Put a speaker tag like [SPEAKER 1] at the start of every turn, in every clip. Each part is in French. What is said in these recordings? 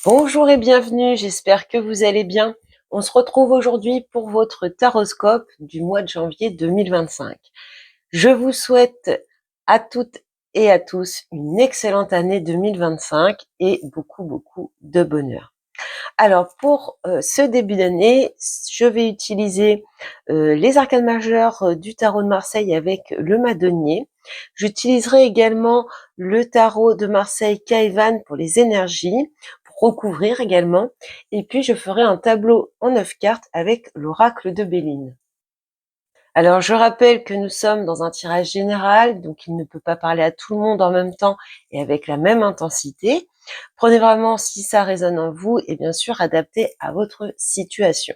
[SPEAKER 1] Bonjour et bienvenue, j'espère que vous allez bien. On se retrouve aujourd'hui pour votre taroscope du mois de janvier 2025. Je vous souhaite à toutes et à tous une excellente année 2025 et beaucoup de bonheur. Alors pour ce début d'année, je vais utiliser les arcanes majeures du tarot de Marseille avec le Madonnier. J'utiliserai également le tarot de Marseille Kaivan pour les énergies, pour recouvrir également. Et puis je ferai un tableau en 9 cartes avec l'oracle de Béline. Alors je rappelle que nous sommes dans un tirage général, donc il ne peut pas parler à tout le monde en même temps et avec la même intensité. Prenez vraiment si ça résonne en vous et bien sûr adaptez à votre situation.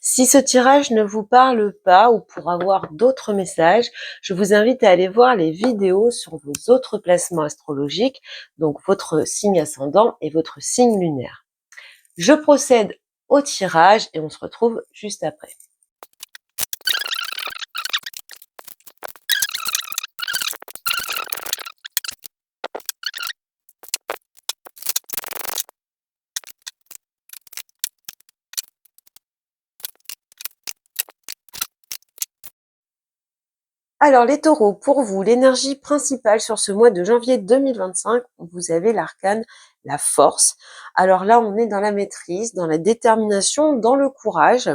[SPEAKER 1] Si ce tirage ne vous parle pas ou pour avoir d'autres messages, je vous invite à aller voir les vidéos sur vos autres placements astrologiques, donc votre signe ascendant et votre signe lunaire. Je procède au tirage et on se retrouve juste après. Alors les taureaux, pour vous, l'énergie principale sur ce mois de janvier 2025, vous avez l'arcane, la force. Alors là, on est dans la maîtrise, dans la détermination, dans le courage.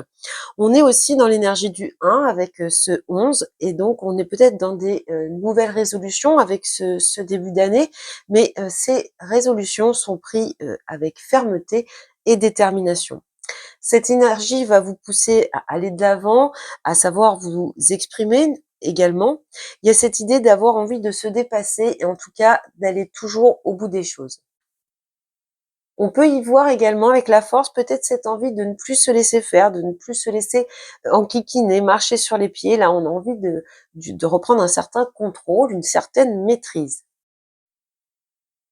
[SPEAKER 1] On est aussi dans l'énergie du 1 avec ce 11 et donc on est peut-être dans des nouvelles résolutions avec ce début d'année, mais ces résolutions sont prises avec fermeté et détermination. Cette énergie va vous pousser à aller de l'avant, à savoir vous exprimer également. Il y a cette idée d'avoir envie de se dépasser et en tout cas d'aller toujours au bout des choses. On peut y voir également avec la force peut-être cette envie de ne plus se laisser faire, de ne plus se laisser enquiquiner, marcher sur les pieds. Là, on a envie de reprendre un certain contrôle, une certaine maîtrise.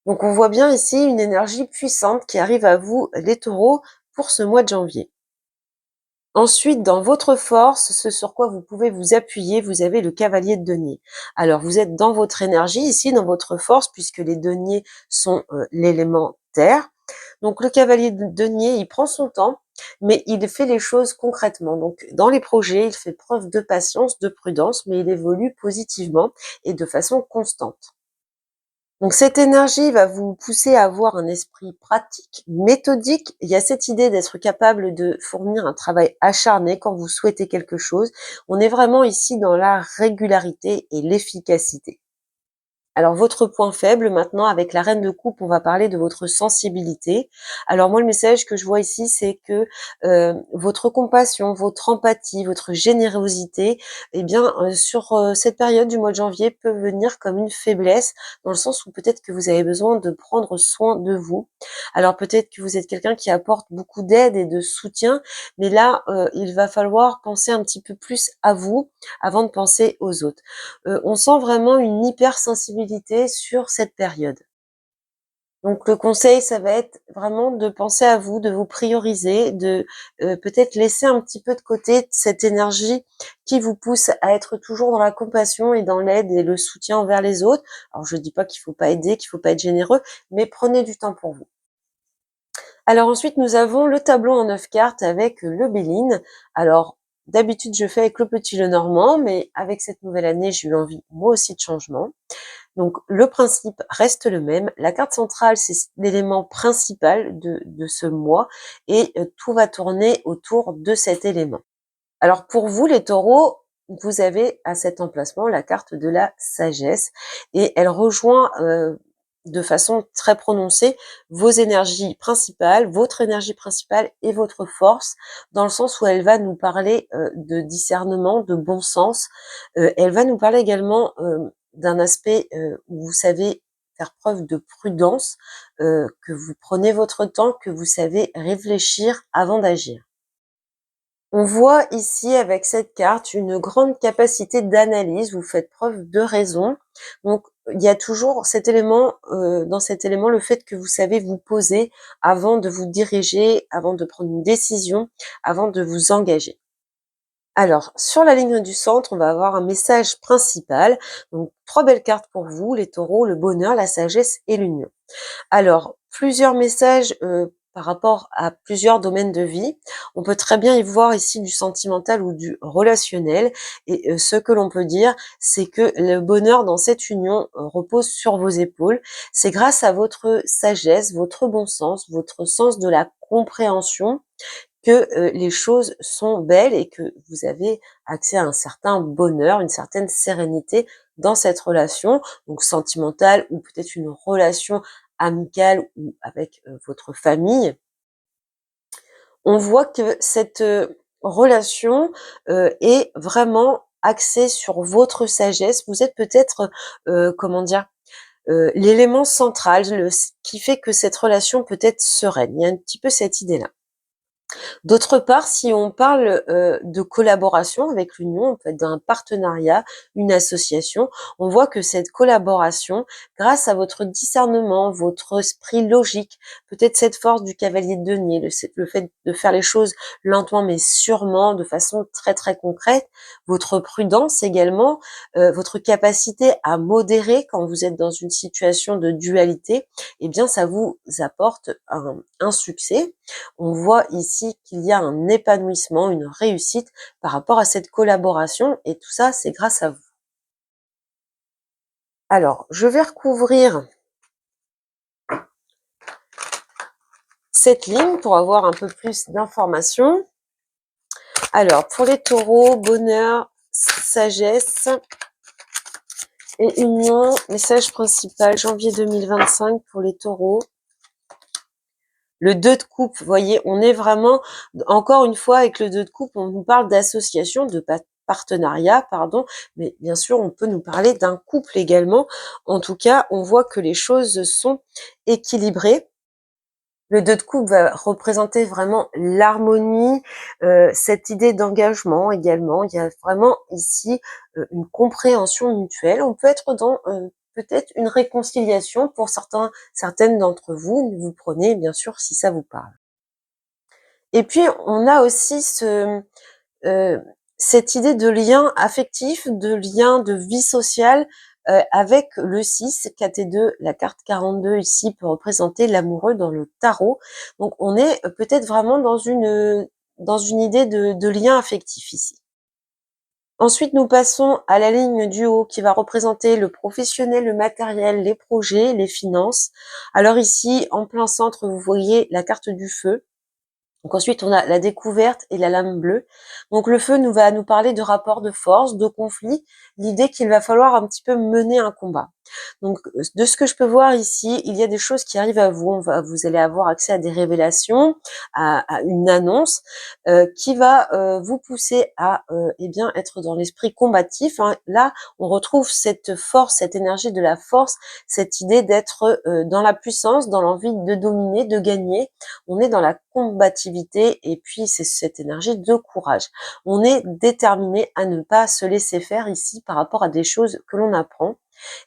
[SPEAKER 1] Donc on voit bien ici une énergie puissante qui arrive à vous, les taureaux, pour ce mois de janvier. Ensuite, dans votre force, ce sur quoi vous pouvez vous appuyer, vous avez le cavalier de denier. Alors, vous êtes dans votre énergie ici, dans votre force, puisque les deniers sont l'élément terre. Donc, le cavalier de denier, il prend son temps, mais il fait les choses concrètement. Donc, dans les projets, il fait preuve de patience, de prudence, mais il évolue positivement et de façon constante. Donc cette énergie va vous pousser à avoir un esprit pratique, méthodique. Il y a cette idée d'être capable de fournir un travail acharné quand vous souhaitez quelque chose. On est vraiment ici dans la régularité et l'efficacité. Alors votre point faible maintenant avec la reine de coupe, on va parler de votre sensibilité. Alors moi le message que je vois ici c'est que votre compassion, votre empathie, votre générosité, eh bien sur cette période du mois de janvier peut venir comme une faiblesse dans le sens où peut-être que vous avez besoin de prendre soin de vous. Alors peut-être que vous êtes quelqu'un qui apporte beaucoup d'aide et de soutien, mais là il va falloir penser un petit peu plus à vous avant de penser aux autres. On sent vraiment une hypersensibilité sur cette période. Donc le conseil, ça va être vraiment de penser à vous, de vous prioriser, de peut-être laisser un petit peu de côté cette énergie qui vous pousse à être toujours dans la compassion et dans l'aide et le soutien envers les autres. Alors je dis pas qu'il faut pas aider, qu'il faut pas être généreux, mais prenez du temps pour vous. Alors ensuite, nous avons le tableau en 9 cartes avec le Béline. Alors, d'habitude, je fais avec le petit Lenormand, mais avec cette nouvelle année, j'ai eu envie, moi aussi, de changement. Donc, le principe reste le même. La carte centrale, c'est l'élément principal de ce mois et tout va tourner autour de cet élément. Alors, pour vous, les taureaux, vous avez à cet emplacement la carte de la sagesse et elle rejoint de façon très prononcée vos énergies principales, votre énergie principale et votre force, dans le sens où elle va nous parler de discernement, de bon sens. Elle va nous parler également d'un aspect où vous savez faire preuve de prudence, que vous prenez votre temps, que vous savez réfléchir avant d'agir. On voit ici avec cette carte une grande capacité d'analyse, vous faites preuve de raison. Donc il y a toujours cet élément, dans cet élément, le fait que vous savez vous poser avant de vous diriger, avant de prendre une décision, avant de vous engager. Alors, sur la ligne du centre, on va avoir un message principal. Donc, 3 belles cartes pour vous, les taureaux, le bonheur, la sagesse et l'union. Alors, plusieurs messages par rapport à plusieurs domaines de vie. On peut très bien y voir ici du sentimental ou du relationnel. Et ce que l'on peut dire, c'est que le bonheur dans cette union repose sur vos épaules. C'est grâce à votre sagesse, votre bon sens, votre sens de la compréhension que les choses sont belles et que vous avez accès à un certain bonheur, une certaine sérénité dans cette relation, donc sentimentale ou peut-être une relation amicale ou avec votre famille. On voit que cette relation est vraiment axée sur votre sagesse. Vous êtes peut-être, comment dire, l'élément central, qui fait que cette relation peut être sereine. Il y a un petit peu cette idée-là. D'autre part, si on parle de collaboration avec l'union, on peut être d'un partenariat, une association, on voit que cette collaboration, grâce à votre discernement, votre esprit logique, peut-être cette force du cavalier de denier, le fait de faire les choses lentement mais sûrement, de façon très très concrète, votre prudence également, votre capacité à modérer quand vous êtes dans une situation de dualité, eh bien ça vous apporte un succès. On voit ici qu'il y a un épanouissement, une réussite par rapport à cette collaboration et tout ça, c'est grâce à vous. Alors, je vais recouvrir cette ligne pour avoir un peu plus d'informations. Alors, pour les taureaux, bonheur, sagesse et union, message principal, janvier 2025 pour les taureaux. Le 2 de coupe, vous voyez, on est vraiment, encore une fois, avec le 2 de coupe, on nous parle d'association, de partenariat, pardon, mais bien sûr, on peut nous parler d'un couple également. En tout cas, on voit que les choses sont équilibrées. Le 2 de coupe va représenter vraiment l'harmonie, cette idée d'engagement également. Il y a vraiment ici une compréhension mutuelle. On peut être dans peut-être une réconciliation pour certaines d'entre vous, mais vous prenez bien sûr si ça vous parle. Et puis on a aussi cette idée de lien affectif, de lien de vie sociale avec le 6, KT2, la carte 42 ici peut représenter l'amoureux dans le tarot. Donc on est peut-être vraiment dans une idée de lien affectif ici. Ensuite, nous passons à la ligne du haut qui va représenter le professionnel, le matériel, les projets, les finances. Alors ici, en plein centre, vous voyez la carte du feu. Donc ensuite, on a la découverte et la lame bleue. Donc le feu va nous parler de rapport de force, de conflit, l'idée qu'il va falloir un petit peu mener un combat. Donc de ce que je peux voir ici, il y a des choses qui arrivent à vous. Vous allez avoir accès à des révélations, à une annonce qui va vous pousser à eh bien être dans l'esprit combatif, hein. Là, on retrouve cette force, cette énergie de la force, cette idée d'être dans la puissance, dans l'envie de dominer, de gagner. On est dans la combativité et puis c'est cette énergie de courage. On est déterminé à ne pas se laisser faire ici par rapport à des choses que l'on apprend.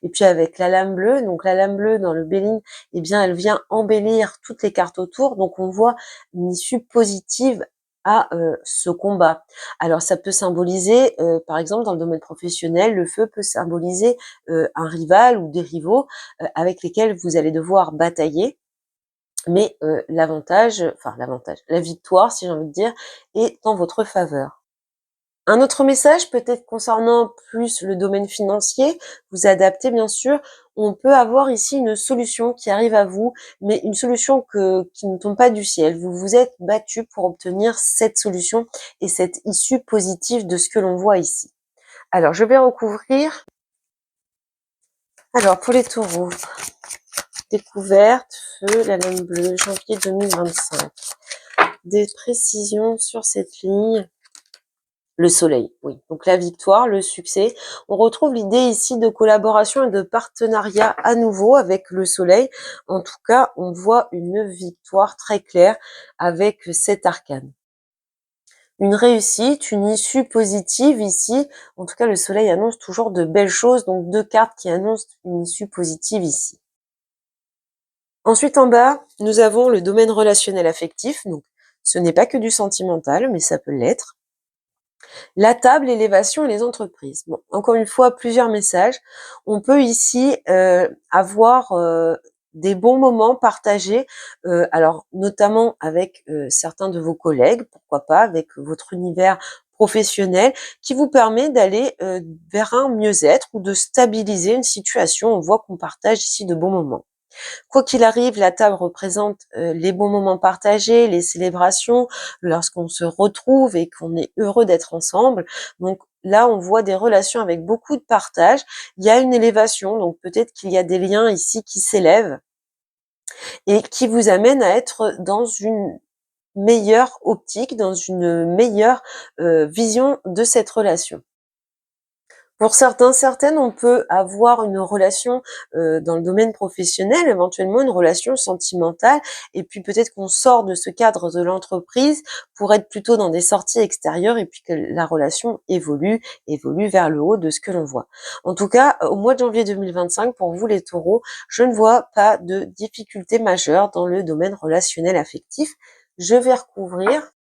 [SPEAKER 1] Et puis avec la lame bleue, donc la lame bleue dans le Béline, eh bien elle vient embellir toutes les cartes autour, donc on voit une issue positive à ce combat. Alors ça peut symboliser, par exemple dans le domaine professionnel, le feu peut symboliser un rival ou des rivaux avec lesquels vous allez devoir batailler. Mais la victoire, si j'ai envie de dire, est en votre faveur. Un autre message, peut-être concernant plus le domaine financier, vous adaptez bien sûr, on peut avoir ici une solution qui arrive à vous, mais une solution qui ne tombe pas du ciel. Vous vous êtes battu pour obtenir cette solution et cette issue positive de ce que l'on voit ici. Alors, je vais recouvrir. Alors, pour les taureaux, découverte, feu, la lame bleue, janvier 2025. Des précisions sur cette ligne. Le soleil, oui. Donc la victoire, le succès. On retrouve l'idée ici de collaboration et de partenariat à nouveau avec le soleil. En tout cas, on voit une victoire très claire avec cet arcane. Une réussite, une issue positive ici. En tout cas, le soleil annonce toujours de belles choses. Donc deux cartes qui annoncent une issue positive ici. Ensuite, en bas, nous avons le domaine relationnel affectif. Donc, ce n'est pas que du sentimental, mais ça peut l'être. La table, l'élévation et les entreprises. Bon, encore une fois, plusieurs messages. On peut ici avoir des bons moments partagés, alors notamment avec, certains de vos collègues, pourquoi pas, avec votre univers professionnel qui vous permet d'aller, vers un mieux-être ou de stabiliser une situation. On voit qu'on partage ici de bons moments. Quoi qu'il arrive, la table représente, les bons moments partagés, les célébrations, lorsqu'on se retrouve et qu'on est heureux d'être ensemble. Donc là, on voit des relations avec beaucoup de partage. Il y a une élévation, donc peut-être qu'il y a des liens ici qui s'élèvent et qui vous amènent à être dans une meilleure optique, dans une meilleure, vision de cette relation. Pour certains, certaines, on peut avoir une relation, dans le domaine professionnel, éventuellement une relation sentimentale et puis peut-être qu'on sort de ce cadre de l'entreprise pour être plutôt dans des sorties extérieures et puis que la relation évolue vers le haut de ce que l'on voit. En tout cas, au mois de janvier 2025, pour vous les taureaux, je ne vois pas de difficultés majeures dans le domaine relationnel affectif. Je vais recouvrir.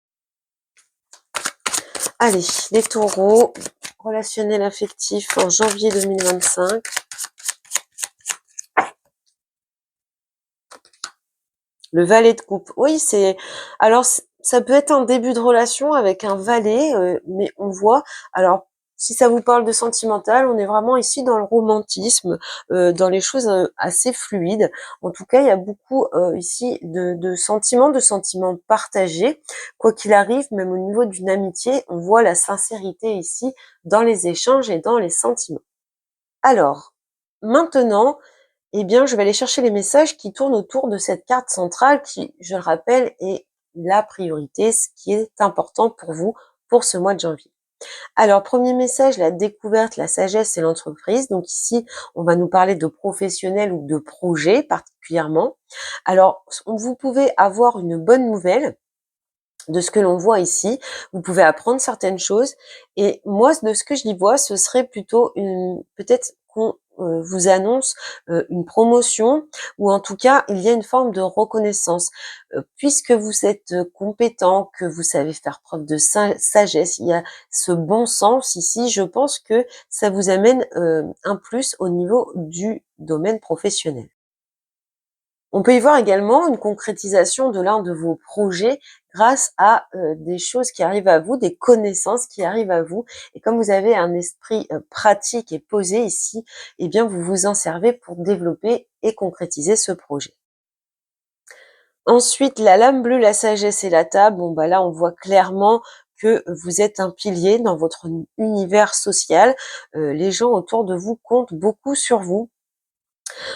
[SPEAKER 1] Allez, les taureaux, relationnel affectif en janvier 2025. Le valet de coupe. Oui, alors ça peut être un début de relation avec un valet, mais on voit, alors si ça vous parle de sentimental, on est vraiment ici dans le romantisme, dans les choses assez fluides. En tout cas, il y a beaucoup ici de sentiments partagés. Quoi qu'il arrive, même au niveau d'une amitié, on voit la sincérité ici dans les échanges et dans les sentiments. Alors, maintenant, eh bien, je vais aller chercher les messages qui tournent autour de cette carte centrale qui, je le rappelle, est la priorité, ce qui est important pour vous pour ce mois de janvier. Alors, premier message, la découverte, la sagesse et l'entreprise. Donc ici, on va nous parler de professionnels ou de projets particulièrement. Alors, vous pouvez avoir une bonne nouvelle de ce que l'on voit ici. Vous pouvez apprendre certaines choses. Et moi, de ce que je y vois, ce serait plutôt peut-être qu'on vous annonce une promotion ou en tout cas, il y a une forme de reconnaissance. Puisque vous êtes compétent, que vous savez faire preuve de sagesse, il y a ce bon sens ici, je pense que ça vous amène un plus au niveau du domaine professionnel. On peut y voir également une concrétisation de l'un de vos projets grâce à des choses qui arrivent à vous, des connaissances qui arrivent à vous. Et comme vous avez un esprit pratique et posé ici, eh bien vous vous en servez pour développer et concrétiser ce projet. Ensuite, la lame bleue, la sagesse et la table. Bon, bah là, on voit clairement que vous êtes un pilier dans votre univers social. Les gens autour de vous comptent beaucoup sur vous.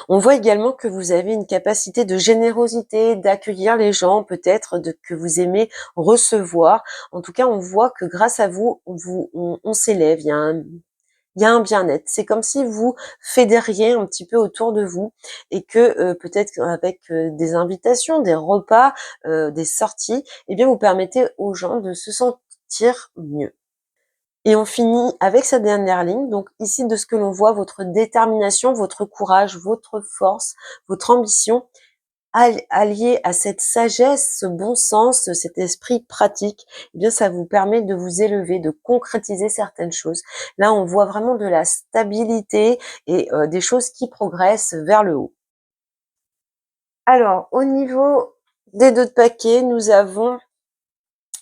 [SPEAKER 1] On voit également que vous avez une capacité de générosité, d'accueillir les gens, peut-être que vous aimez recevoir. En tout cas, on voit que grâce à vous, on s'élève. Il y a un bien-être. C'est comme si vous fédériez un petit peu autour de vous et que peut-être avec des invitations, des repas, des sorties, eh bien vous permettez aux gens de se sentir mieux. Et on finit avec sa dernière ligne. Donc ici, de ce que l'on voit, votre détermination, votre courage, votre force, votre ambition, allié à cette sagesse, ce bon sens, cet esprit pratique, eh bien ça vous permet de vous élever, de concrétiser certaines choses. Là, on voit vraiment de la stabilité et des choses qui progressent vers le haut. Alors, au niveau des 2 de paquet, nous avons,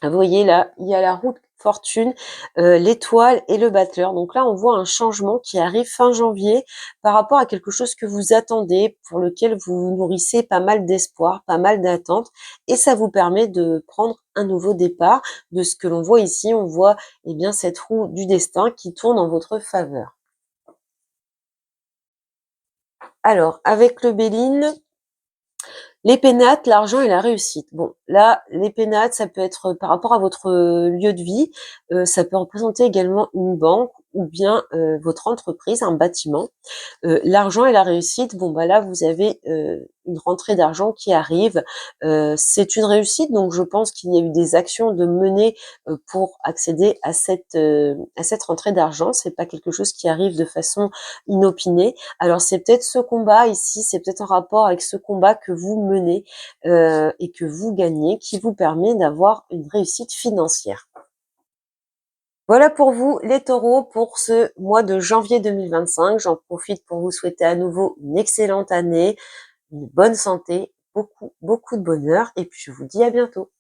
[SPEAKER 1] vous voyez là, il y a la roue de fortune, l'étoile et le battleur. Donc là, on voit un changement qui arrive fin janvier par rapport à quelque chose que vous attendez, pour lequel vous nourrissez pas mal d'espoir, pas mal d'attentes, et ça vous permet de prendre un nouveau départ. De ce que l'on voit ici, on voit eh bien cette roue du destin qui tourne en votre faveur. Alors, avec le Béline, les pénates, l'argent et la réussite. Bon, là, les pénates, ça peut être par rapport à votre lieu de vie, ça peut représenter également une banque ou bien votre entreprise, un bâtiment. L'argent et la réussite, bon bah là vous avez une rentrée d'argent qui arrive. C'est une réussite, donc je pense qu'il y a eu des actions de mener pour accéder à cette rentrée d'argent. C'est pas quelque chose qui arrive de façon inopinée. Alors c'est peut-être ce combat ici, c'est peut-être en rapport avec ce combat que vous menez et que vous gagnez, qui vous permet d'avoir une réussite financière. Voilà pour vous les taureaux pour ce mois de janvier 2025. J'en profite pour vous souhaiter à nouveau une excellente année, une bonne santé, beaucoup, beaucoup de bonheur et puis je vous dis à bientôt.